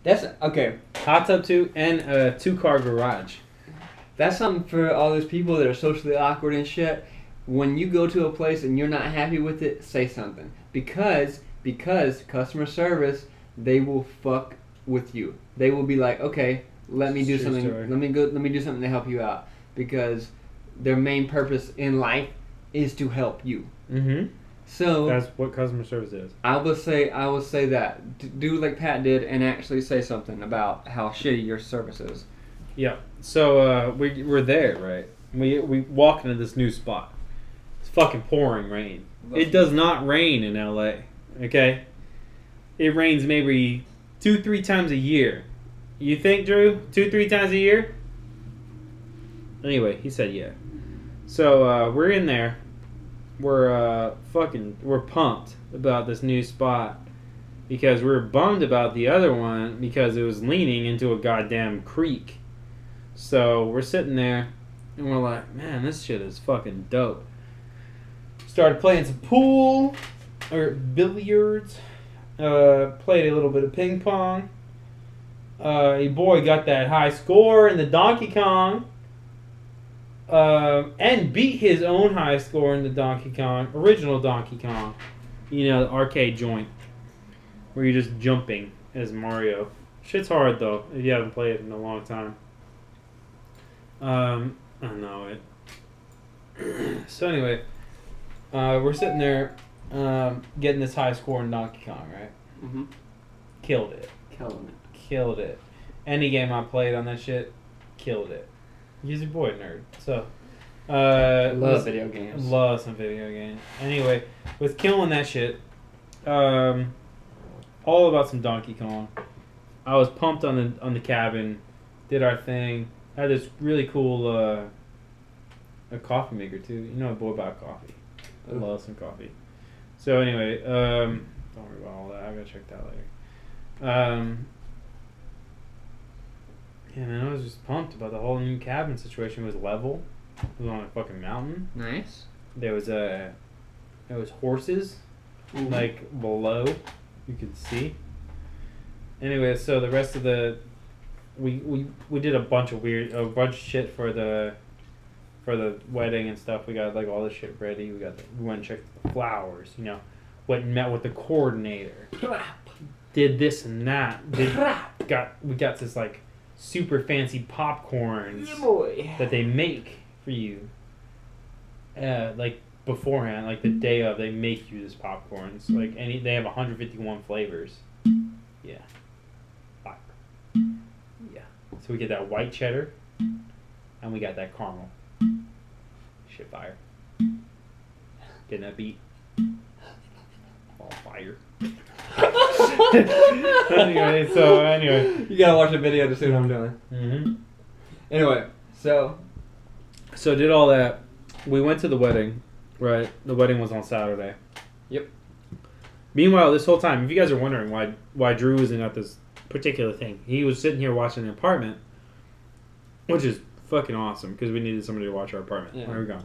That's okay. Hot tub too, and a 2-car garage. That's something for all those people that are socially awkward and shit. When you go to a place and you're not happy with it, say something. Because customer service, they will fuck with you. They will be like, okay, let me do True something. story. Let me do something to help you out. Because their main purpose in life is to help you. Mm-hmm. So That's what customer service is. I will say that do like Pat did and actually say something about how shitty your service is. Yeah. So we're there, right? We walk into this new spot. It's fucking pouring rain. It does not rain in LA. Okay. It rains maybe 2-3 times a year. You think, Drew? 2-3 times a year? Anyway, he said yeah. So we're in there. We're pumped about this new spot because we're bummed about the other one because it was leaning into a goddamn creek. So we're sitting there and we're like, man, this shit is fucking dope. Started playing some pool or billiards. Played a little bit of ping pong. Your boy got that high score in the Donkey Kong. And beat his own high score in the Donkey Kong, original Donkey Kong. You know, the arcade joint. Where you're just jumping as Mario. Shit's hard though, if you haven't played it in a long time. I know it. So anyway, we're sitting there getting this high score in Donkey Kong, right? Mm-hmm. Killed it. Killed it. Any game I played on that shit, killed it. He's a boy nerd. So, Love video games. Love some video games. Anyway, with killing that shit, all about some Donkey Kong. I was pumped on the cabin, did our thing. Had this really cool a coffee maker too. You know, a boy bought coffee. I love some coffee. So anyway, don't worry about all that. I gotta check that later. Yeah, man, I was just pumped about the whole new cabin situation. It was level. It was on a fucking mountain. Nice. There was horses, like below, you could see. Anyway, so the rest of we did a bunch of shit for the wedding and stuff. We got like all this shit ready. We went and checked the flowers. You know, went and met with the coordinator. Did this and that. We got this like super fancy popcorns that they make for you. Like beforehand, like the day of, they make you this popcorns. Like they have 151 flavors. Yeah. Fire. Yeah. So we get that white cheddar, and we got that caramel. Shit fire. Getting that beat. All fire. anyway. You gotta watch the video to see what I'm doing. Mm-hmm. Anyway, so did all that. We went to the wedding, right? The wedding was on Saturday. Yep. Meanwhile, this whole time, if you guys are wondering why Drew wasn't at this particular thing, he was sitting here watching the apartment, which is fucking awesome because we needed somebody to watch our apartment. Yeah. There we go.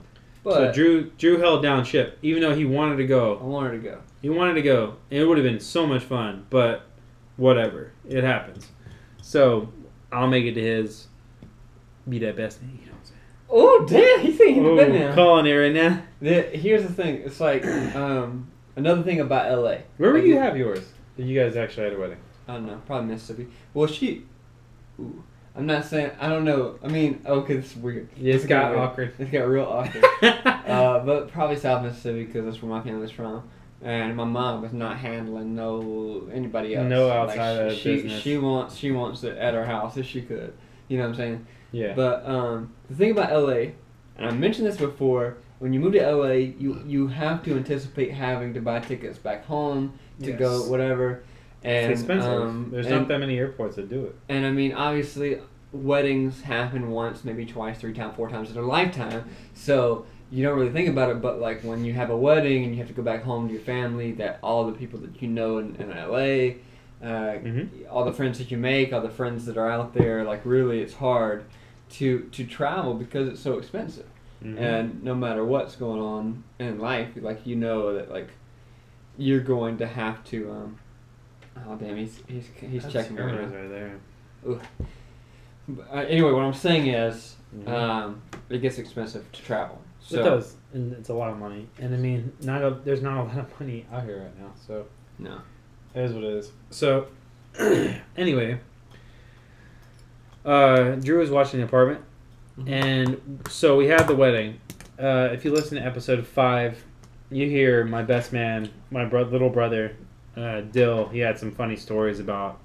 But So Drew held down ship, even though he wanted to I go. wanted to go. He wanted to go, and it would have been so much fun, but whatever. It happens. So I'll make it to his. Be that best man, you know what I'm saying? Oh damn, he's thinking of it now. Calling it right now. Here's the thing. It's like another thing about LA. Where would Like, you have yours? You guys actually had a wedding. I don't know. Probably Mississippi. Well, ooh, I'm not saying. I don't know. I mean, okay, this is weird. Yeah, it's got weird. awkward. It's got real awkward. But probably South Mississippi because that's where my family's from. And my mom was not handling anybody else. No outside of she, business. She wants it at her house if she could. You know what I'm saying? Yeah. But the thing about LA, and I mentioned this before, when you move to LA, you have to anticipate having to buy tickets back home to go whatever. And It's expensive. There's not that many airports that do it. And I mean, obviously, weddings happen once, maybe twice, 3 times, 4 times in a lifetime. So you don't really think about it. But like when you have a wedding and you have to go back home to your family, that all the people that you know in LA, all the friends that you make, all the friends that are out there, like really, it's hard to travel because it's so expensive. Mm-hmm. And no matter what's going on in life, like you know that like you're going to have to Oh damn, he's That's checking right cameras now. right there. Anyway, what I'm saying is, Mhm. it gets expensive to travel. So It does, and it's a lot of money. And I mean, there's not a lot of money out here right now, so no. it is what it is. So, anyway, Drew was watching The Apartment, and so we had the wedding. If you listen to episode 5, you hear my best man, my little brother, Dill. He had some funny stories about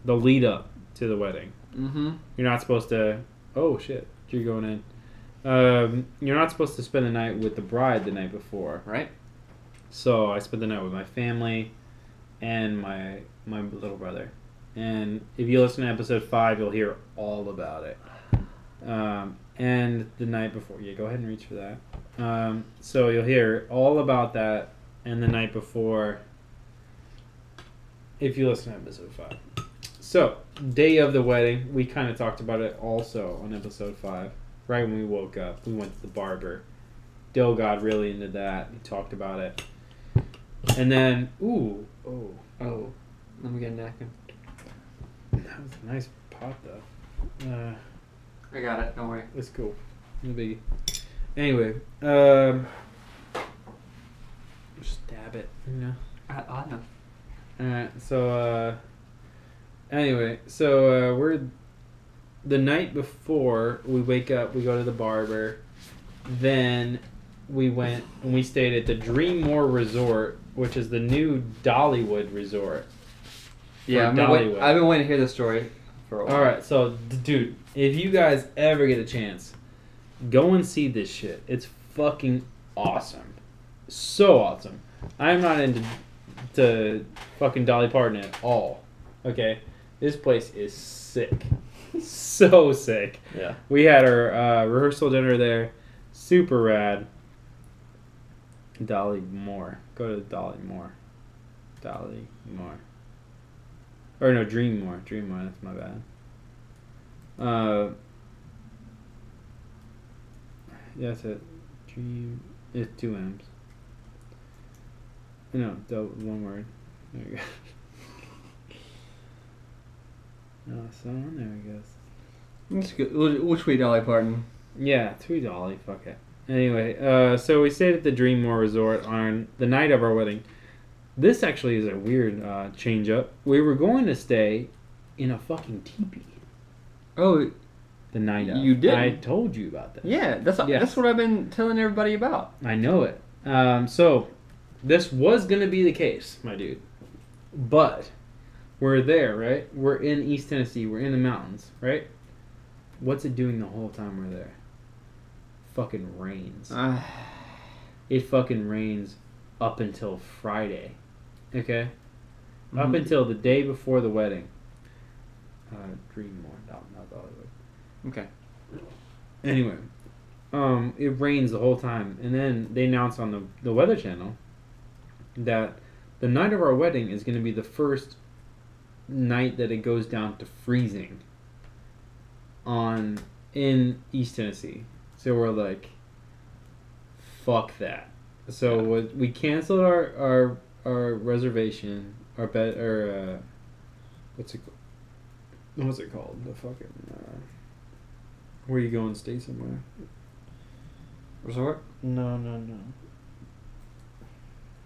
the lead up to the wedding. Mm-hmm. You're not supposed to. Oh shit, you're going in. You're not supposed to spend the night with the bride the night before. Right. So I spent the night with my family and my little brother. And if you listen to episode 5, you'll hear all about it. And the night before, yeah, go ahead and reach for that. So you'll hear all about that, and the night before, if you listen to episode 5. So, day of the wedding, we kind of talked about it also on episode 5. Right when we woke up, we went to the barber. Dill got really into that. He talked about it. And then, Oh, let me get a napkin. that was a nice pot though. I got it. Don't worry. It's cool. No biggie. Anyway, just dab it, you know. I know. Alright, so, anyway, so, we're, the night before we wake up, we go to the barber, then we went, and we stayed at the Dreammore Resort, which is the new Dollywood Resort. Yeah, I've been waiting to hear this story for a while. Alright, so, dude, if you guys ever get a chance, go and see this shit. It's fucking awesome. So awesome. I'm not into fucking Dolly Parton at all. Okay? This place is sick. So sick. Yeah. We had our rehearsal dinner there. Super rad. Dolly Moore. Go to Dolly Moore. Dolly Moore. Or no, Dreammore. Dreammore, that's my bad. Yeah, that's it. Dream. It's 2 M's. No, one word. There you go. Oh, so on there, I guess. That's good. Which we Dolly Parton? Yeah, 2 Dolly. Fuck it. Anyway, so we stayed at the Dreammore Resort on the night of our wedding. This actually is a weird change up. We were going to stay in a fucking teepee. Oh, the night of. You did? I told you about that. Yeah, that's what I've been telling everybody about. I know it. So, this was going to be the case, my dude. But, we're there, right? We're in East Tennessee. We're in the mountains, right? What's it doing the whole time we're there? Fucking rains. It fucking rains up until Friday. Okay? Mm-hmm. Up until the day before the wedding. Dreammore, not Dollywood. Okay. Anyway, it rains the whole time, and then they announce on the Weather Channel that the night of our wedding is going to be the first night that it goes down to freezing in East Tennessee. So we're like, fuck that. So we canceled our reservation, our bed, or what's it called? The fucking where you go and stay somewhere. Resort? No.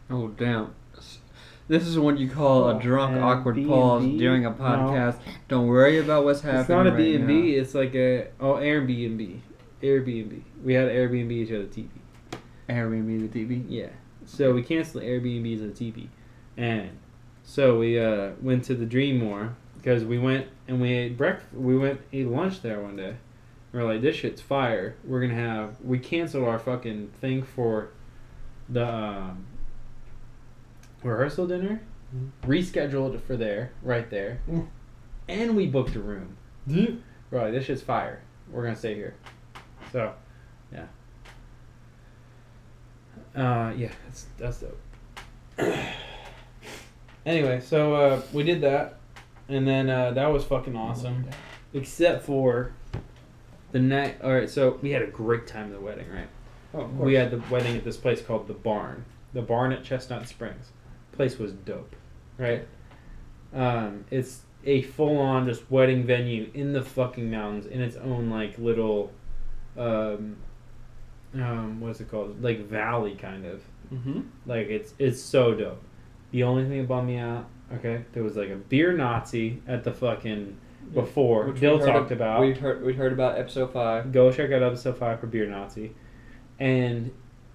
Oh damn! This is what you call a drunk, awkward pause during a podcast. No. Don't worry about what's happening. It's not a right B&B. now. It's like Airbnb. We had Airbnb to the TV. Airbnb the TV. Yeah. So we canceled Airbnbs at the TV, and so we went to the Dreammore because we went and we ate breakfast. We went ate lunch there one day. We're like, this shit's fire. We canceled our fucking thing for the rehearsal dinner, rescheduled it for right there, and we booked a room. We're like, this shit's fire. We're gonna stay here. So, yeah. Yeah, that's dope. Anyway, so we did that, and then that was fucking awesome. Except for the night. All right, so we had a great time at the wedding, right? Oh, of course. We had the wedding at this place called The Barn. The Barn at Chestnut Springs. Place was dope, right? It's a full-on just wedding venue in the fucking mountains in its own like little, what's it called? Like valley kind of. Mm-hmm. Like it's so dope. The only thing that bummed me out, okay, there was like a beer Nazi at the fucking before. Which Dill we heard talked about. We heard about episode 5. Go check out episode 5 for beer Nazi, and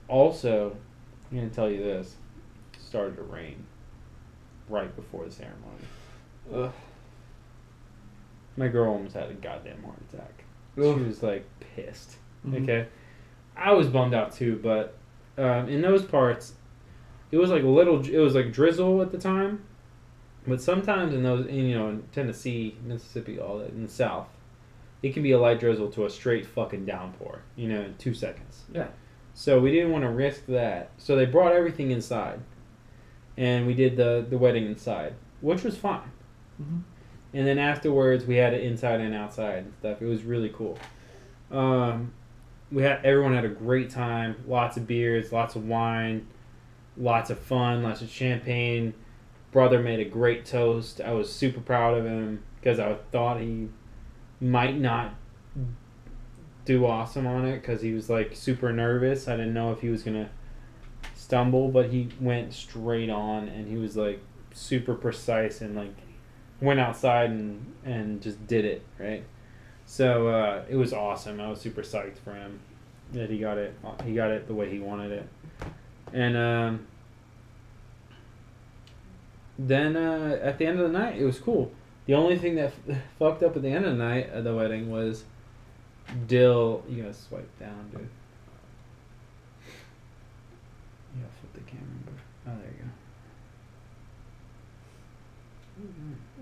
also, I'm gonna tell you this: it started to rain right before the ceremony. Ugh. My girl almost had a goddamn heart attack. Ugh. She was like pissed. Mhm. Okay, I was bummed out too, but in those parts, it was like it was like drizzle at the time, but sometimes in Tennessee, Mississippi, all that in the South, it can be a light drizzle to a straight fucking downpour. In 2 seconds. Yeah. So we didn't want to risk that. So they brought everything inside, and we did the wedding inside, which was fine. Mm-hmm. And then afterwards, we had it inside and outside and stuff. It was really cool. Everyone had a great time. Lots of beers, lots of wine, lots of fun, lots of champagne. Brother made a great toast. I was super proud of him because I thought he might not do awesome on it because he was like super nervous. I didn't know if he was gonna stumble, but he went straight on and he was like super precise and like went outside and just did it, right? So it was awesome. I was super psyched for him that he got it the way he wanted it. And then at the end of the night, it was cool. The only thing that fucked up at the end of the night of the wedding was Dill. You gotta swipe down, dude. You gotta flip the camera over. Oh, there you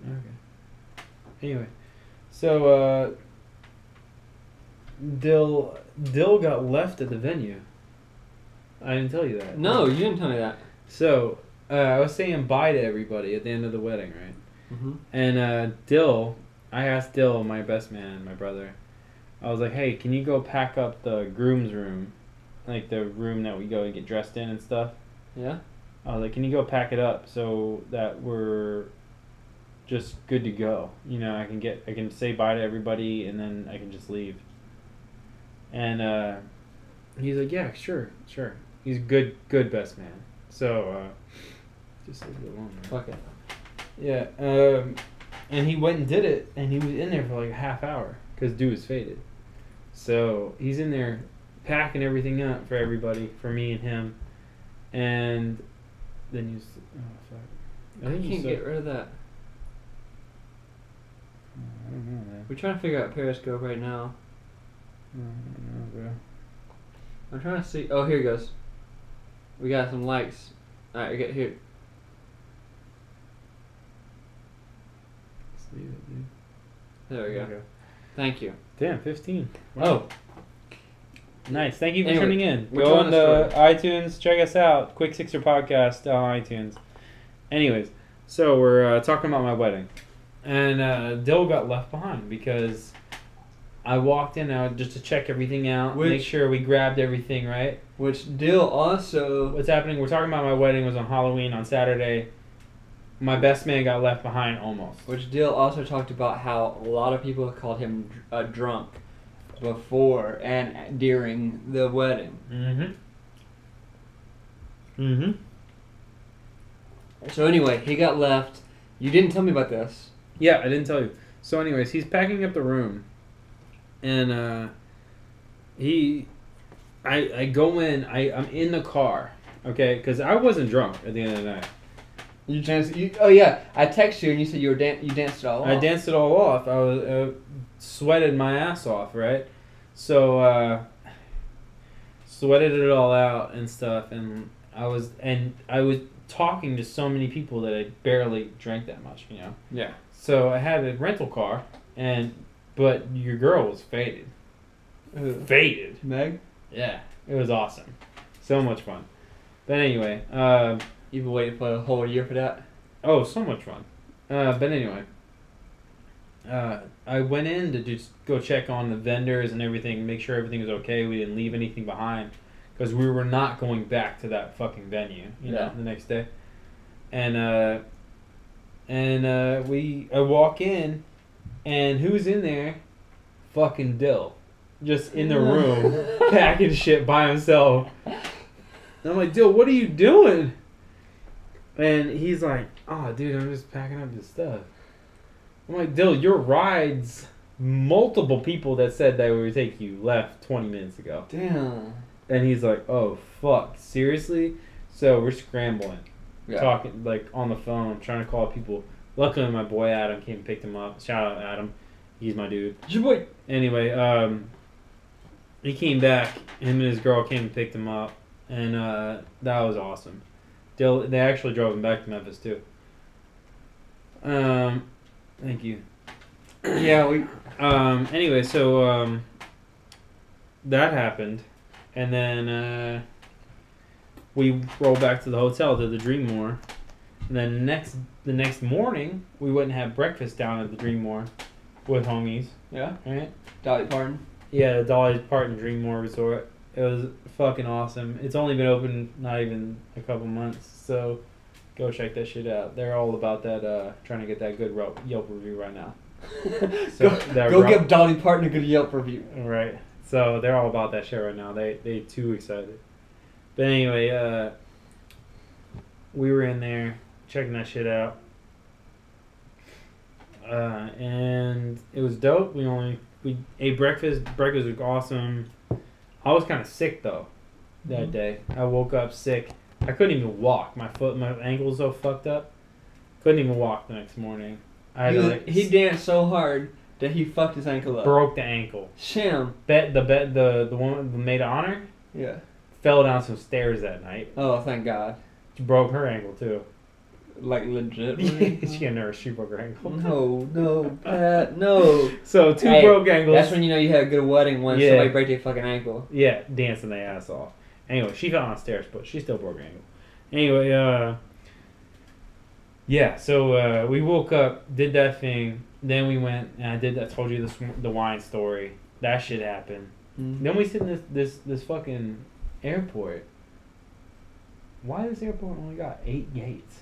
go. Okay. Anyway, so Dill got left at the venue. I didn't tell you that. No, you didn't tell me that. So I was saying bye to everybody at the end of the wedding, right? Mm-hmm. And I asked Dill, my best man, my brother. I was like, "Hey, can you go pack up the groom's room, like the room that we go and get dressed in and stuff?" Yeah. I was like, "Can you go pack it up so that we're just good to go? I can say bye to everybody and then I can just leave." And he's like, "Yeah, sure." He's a good best man. So just leave it alone. Man. Fuck it. Yeah. And he went and did it, and he was in there for like a half hour because dude was faded. So he's in there packing everything up for everybody, for me and him, and then you. Oh fuck! I can't get rid of that. I don't know, man. We're trying to figure out Periscope right now. I don't know, bro. I'm trying to see. Oh, here it goes. We got some likes. Alright, get here. Let's leave it, dude. There we go. Thank you. Damn, 15. Oh. Nice. Thank you for Anyway, tuning in. we're Go telling on a the iTunes. Check us out. Quick Sixer Podcast on iTunes. Anyways, so we're talking about my wedding. And Dill got left behind because I walked in just to check everything out. Make sure we grabbed everything, right? Which Dill also... What's happening? We're talking about my wedding was on Halloween on Saturday. My best man got left behind almost. Which Dill also talked about how a lot of people called him drunk before and during the wedding. So anyway, he got left. You didn't tell me about this. Yeah, I didn't tell you. So anyways, he's packing up the room. And I go in, I'm in the car, okay? Because I wasn't drunk at the end of the night. Oh yeah, I texted you and you said you danced it all off. I danced it all off. I was sweated my ass off, right? So sweated it all out and stuff, and I was talking to so many people that I barely drank that much, Yeah. So I had a rental car, but your girl was faded. Faded. Meg? Yeah, it was awesome. So much fun. But anyway, You've been waiting for a whole year for that? oh, so much fun. But anyway, I went in to just go check on the vendors and everything, make sure everything was okay. We didn't leave anything behind because we were not going back to that fucking venue, the next day. And And I walk in, and who's in there? Fucking Dill. Just in the room, packing shit by himself. And I'm like, Dill, what are you doing? And he's like, oh, dude, I'm just packing up this stuff. I'm like, Dill, your rides, multiple people that said they would take you left 20 minutes ago. Damn. And he's like, oh, fuck, seriously? So we're scrambling, talking, like, on the phone, trying to call people. Luckily, my boy Adam came and picked him up. Shout out Adam. He's my dude. Your boy. Anyway, he came back. Him and his girl came and picked him up. And that was awesome. They actually drove him back to Memphis, too. Thank you. Yeah, we... Anyway, so that happened. And then we rolled back to the hotel to the Dreammore. And then the next morning, we went and had breakfast down at the Dreammore with homies. Yeah? Right? Dolly Parton. Yeah, the Dolly Parton Dreammore Resort. It was fucking awesome. It's only been open not even a couple months, so go check that shit out. They're all about that, trying to get that good Yelp review right now. So go give Dolly Parton a good Yelp review. Right. So they're all about that shit right now. They too excited. But anyway, we were in there checking that shit out. And it was dope. We ate breakfast. Breakfast was awesome. I was kind of sick though that day. I woke up sick. I couldn't even walk. My ankle was so fucked up. Couldn't even walk the next morning. He danced so hard that he fucked his ankle up. Broke the ankle. Sham. The woman, the maid of honor. Yeah. Fell down some stairs that night. Oh, thank God. She broke her ankle too. Like legit. She broke her ankle. No, Pat, no. So two broke ankles. That's when you know you had a good wedding when somebody break their fucking ankle. Yeah, dancing their ass off. Anyway, she fell on stairs, but she still broke her ankle. Anyway, yeah. So we woke up, did that thing, then we went and I told you the wine story. That shit happened. Mm-hmm. Then we sit in this fucking airport. Why this airport only got 8 gates?